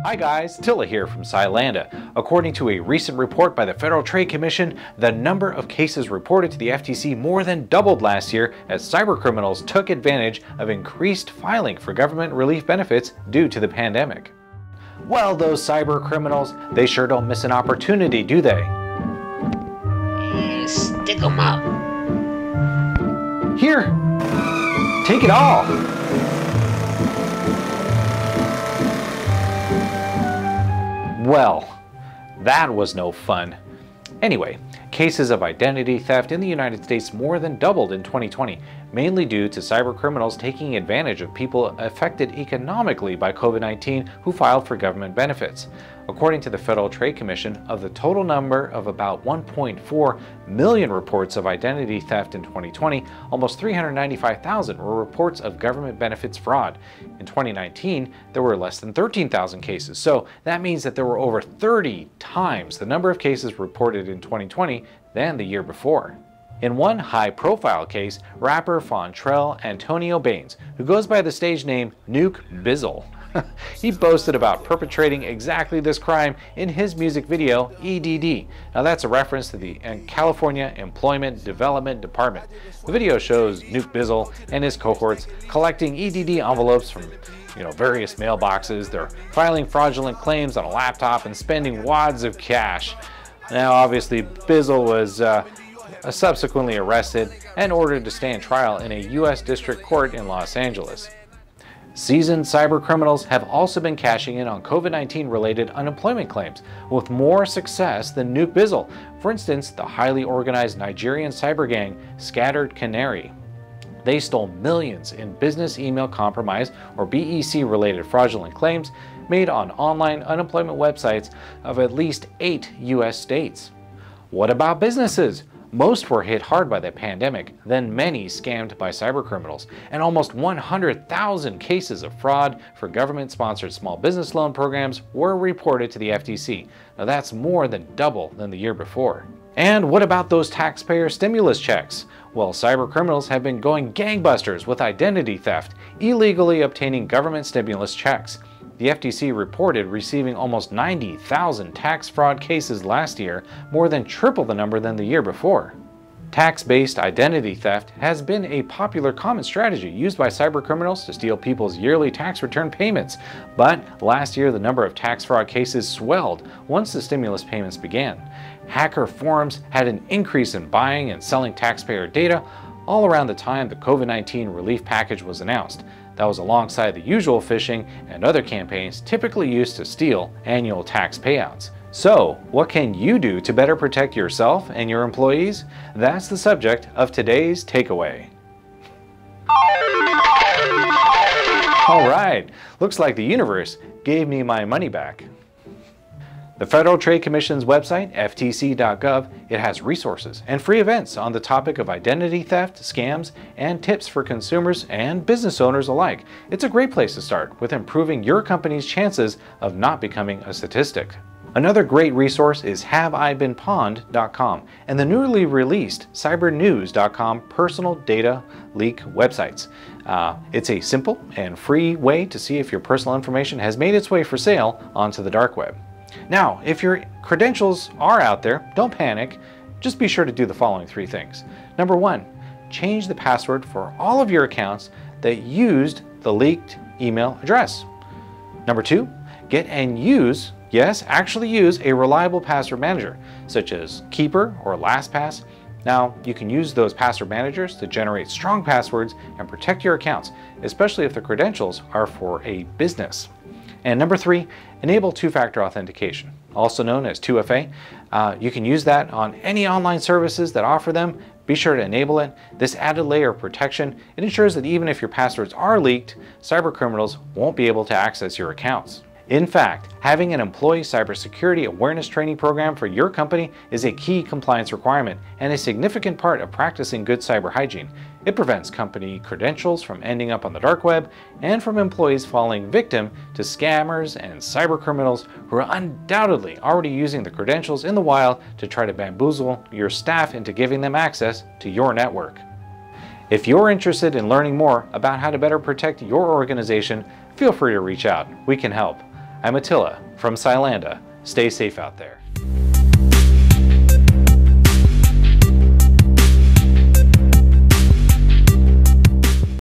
Hi guys, Tilla here from Cylanda. According to a recent report by the Federal Trade Commission, the number of cases reported to the FTC more than doubled last year as cybercriminals took advantage of increased filing for government relief benefits due to the pandemic. Well, those cybercriminals, they sure don't miss an opportunity, do they? Stick 'em up. Here, take it all. Well, that was no fun. Anyway, cases of identity theft in the United States more than doubled in 2020, mainly due to cybercriminals taking advantage of people affected economically by COVID-19 who filed for government benefits. According to the Federal Trade Commission, of the total number of about 1.4 million reports of identity theft in 2020, almost 395,000 were reports of government benefits fraud. In 2019, there were less than 13,000 cases, so that means that there were over 30 times the number of cases reported in 2020 than the year before. In one high-profile case, rapper Fontrell Antonio Baines, who goes by the stage name Nuke Bizzle, he boasted about perpetrating exactly this crime in his music video, EDD. Now that's a reference to the California Employment Development Department. The video shows Nuke Bizzle and his cohorts collecting EDD envelopes from various mailboxes. They're filing fraudulent claims on a laptop and spending wads of cash. Now obviously Bizzle was subsequently arrested and ordered to stand trial in a U.S. District Court in Los Angeles. Seasoned cybercriminals have also been cashing in on COVID-19 related unemployment claims with more success than Nuke Bizzle. For instance, the highly organized Nigerian cyber gang Scattered Canary. They stole millions in business email compromise or BEC related fraudulent claims made on online unemployment websites of at least 8 U.S. states. What about businesses? Most were hit hard by the pandemic, then many scammed by cybercriminals, and almost 100,000 cases of fraud for government-sponsored small business loan programs were reported to the FTC. Now that's more than double than the year before. And what about those taxpayer stimulus checks? Well, cybercriminals have been going gangbusters with identity theft, illegally obtaining government stimulus checks. The FTC reported receiving almost 90,000 tax fraud cases last year, more than triple the number than the year before. Tax-based identity theft has been a popular common strategy used by cybercriminals to steal people's yearly tax return payments. But last year, the number of tax fraud cases swelled once the stimulus payments began. Hacker forums had an increase in buying and selling taxpayer data all around the time the COVID-19 relief package was announced. That was alongside the usual phishing and other campaigns typically used to steal annual tax payouts. So, what can you do to better protect yourself and your employees? That's the subject of today's takeaway. Alright, looks like the universe gave me my money back. The Federal Trade Commission's website, ftc.gov, it has resources and free events on the topic of identity theft, scams, and tips for consumers and business owners alike. It's a great place to start with improving your company's chances of not becoming a statistic. Another great resource is haveibeenpwned.com and the newly released cybernews.com personal data leak websites. It's a simple and free way to see if your personal information has made its way for sale onto the dark web. Now, if your credentials are out there, don't panic. Just be sure to do the following 3 things. Number 1, change the password for all of your accounts that used the leaked email address. Number 2, get and use, yes, actually use a reliable password manager, such as Keeper or LastPass. Now, you can use those password managers to generate strong passwords and protect your accounts, especially if the credentials are for a business. And number 3, enable two-factor authentication, also known as 2FA. You can use that on any online services that offer them. Be sure to enable it. This added layer of protection, it ensures that even if your passwords are leaked, cybercriminals won't be able to access your accounts. In fact, having an employee cybersecurity awareness training program for your company is a key compliance requirement and a significant part of practicing good cyber hygiene. It prevents company credentials from ending up on the dark web and from employees falling victim to scammers and cybercriminals who are undoubtedly already using the credentials in the wild to try to bamboozle your staff into giving them access to your network. If you're interested in learning more about how to better protect your organization, feel free to reach out. We can help. I'm Attila from Cylanda. Stay safe out there.